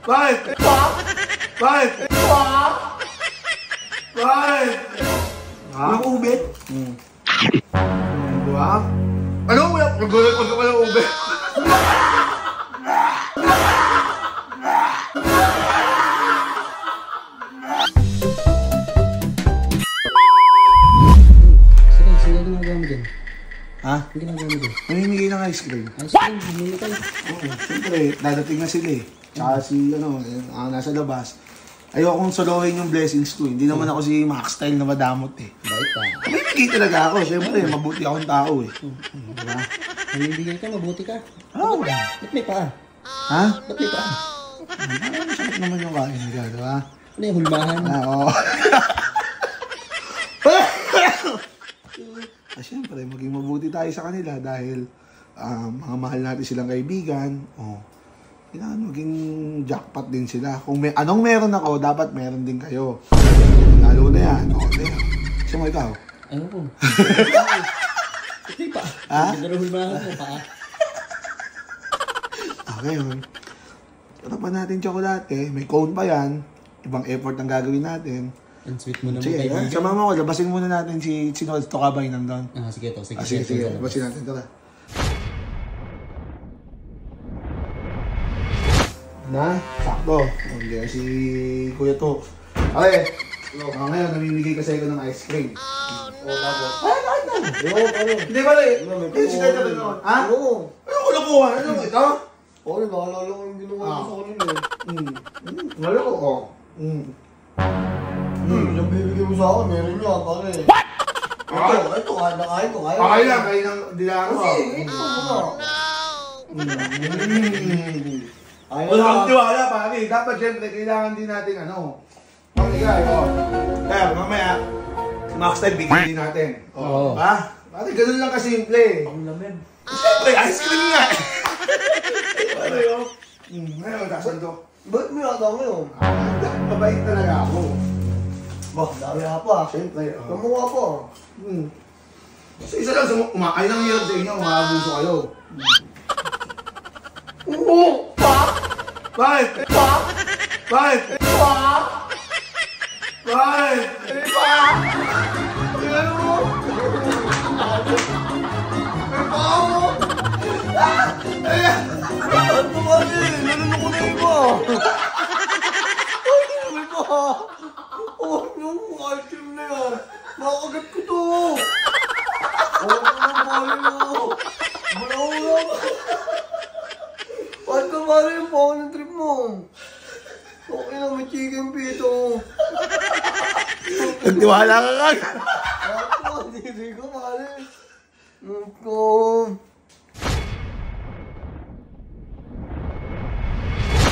Bakit? Bakit? Bakit? Walang ube? Diba? Ano? Nagulat pagka walang ube? Sino ginagawa mo dyan? Ha? Ano ginagawa mo dyan? Namimigay ng ice cream. Ice cream, bumili kayo. Oo, siyempre, dadating na sila eh. Tsaka si, nasa labas. Ayokong solohin yung blessings ko. Hindi naman ako si Max Style na madamot eh. Bait pa. Namimigay talaga ako. Siyempre, mabuti akong tao eh. Diba? Namibigay ka, mabuti ka. Oo. Ba't may paa? Ha? Ba't may paa? Masakit naman yung kain nila, diba? Ano yung hulmahan? Oo. Siyempre, maging mabuti tayo sa kanila dahil mga mahal natin silang kaibigan. Maging jackpot din sila. Kung may anong meron ako, dapat meron din kayo. Lalo na yan. Gusto mo ikaw? Ano po? Hindi pa. Ha? Ganda hulmahan mo, paa. Okay, Tarapan natin tsokolate. May cone pa yan. Ibang effort ang gagawin natin. Ang sweet mo naman Sige, kaibigan. sa mama ko, labasin muna natin si Nolds Tokabay nandun. Sige to. Sige, labasin natin. Tara. Na, sakto. Nandiyan si Kuya Tok. Okay. Ngayon, namimigay kasi ako ng ice cream. Hindi ba rin? Hindi si Kuya Tok. Ha? Oo. Ano ko nakuha? Ano ito? Oo, naalala ko yung ginawa ko sa kanila. Wala ko. Yung bibigyan mo sa akin, meron niya, pare. What? Ito, nakain ko. Okay lang, kayo nang dilaan ko. Ito mo Wala akong tiwala, pare. Dapat syempre, kailangan din natin mamigay. Kaya, mamaya, si Max Style, bigyan din natin. Oo. Ha? Pare, ganun lang kasimple. Ang lamig. Siyempre, ice cream nga. Pare, ngayon, tasan to. Ba't mo yata ngayon? Mabait talaga ako. Bah, dami nga pa. Siyempre, Kamukha pa. Kasi isa lang, ay nang hirap sa inyo, umaabuso kayo. Bakit? Bakit? Bakit? Tingnan mo! Ano ba rin? Nalunok ko na yung iba! Ay, yung iba! Yung ice cream na yan! Nakagat ko to! Bulaw! Ba't ka ba rin yung pangin ng trip mo? Okay na, may chicken pito. Nagtiwala ka kag. Ako, hindi ko mali. Nuko.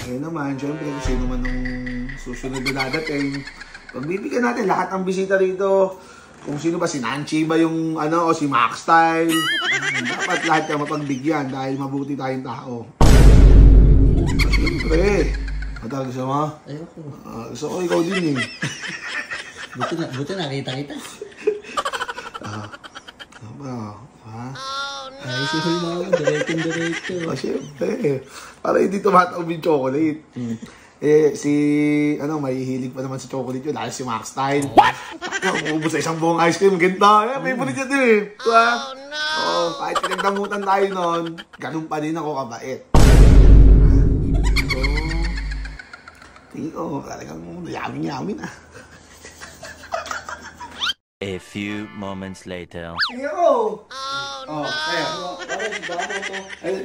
Ngayon naman, syempre, kung sino man nung susunod na dadating, pagbibigyan natin lahat ng bisita rito. Kung sino ba, si Nancy ba yung o si Max Style. Dapat lahat ka mapagbigyan dahil mabuti tayong tao. Siyempre. Mata, gusto mo? Ayoko. Gusto ko ikaw din eh. Buti nakita kita. Ano ba? Ha? Ay, si Hulma ako, diretso. Siyempre. Para hindi tumatawag yung chocolate. May hilig pa naman sa chocolate yun. Dahil si Max Style. What? Ubus sa isang buong ice cream. Ganda. Favorite niya din eh. Diba? Kahit pinagdamutan tayo nun, ganun pa din ako kabait. Tingin ko, talagang yamin-yamin ah. A few moments later. Tingin ko! Kaya.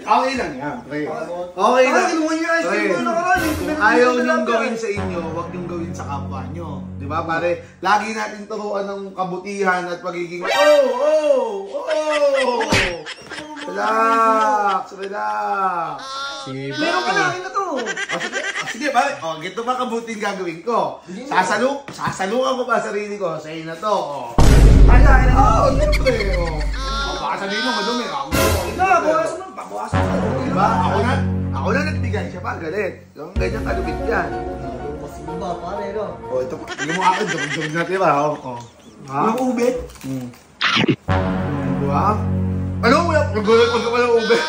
Okay lang yan, pre. Okay lang. Pre, kung ayaw niyong gawin sa inyo, huwag niyong gawin sa kapwa niyo. Diba, pare? Lagi natin turuan ng kabutihan at pagiging, Relax! Meron ka na, na to. Sige, pare. Gito ba kabuting gagawin ko? Sasalukan ko pa sarili ko. Sa'yo na to. Kaya na. Siyempre. Baka sabihin mo, madumi. Bawasan mo. Diba? Ako na nagbigay. Siya pa, galit. Yung ganyan kalupit yan. Mas iba, pare, no? Ito pa. Hindi mo akin. Dugog natin ba? Yung ubit? Diba? Ano? Nagulat pagka pala ubit.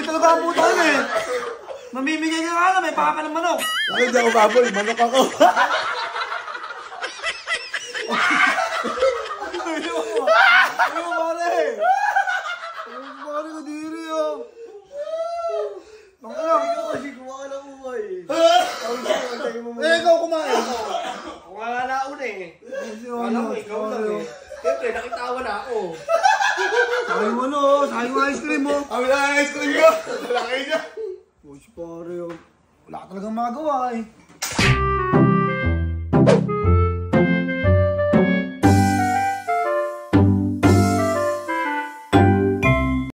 talaga ang puto yun eh. Mamimigay ka nga may paka ng manok. Bakit di ako baboy? Manok ako. Ano pare? Pare ka diri oh. Ano? Kasi kumain ako ba eh. Ikaw kumain. Kung nga nauna eh. Alam mo, ikaw lang eh. Siyempre, nakitawan na ako. Sayang ano, sayang ice cream mo. Kami lang ang ice cream ko. Laki niya. Push pare, wala ka talagang magawa eh.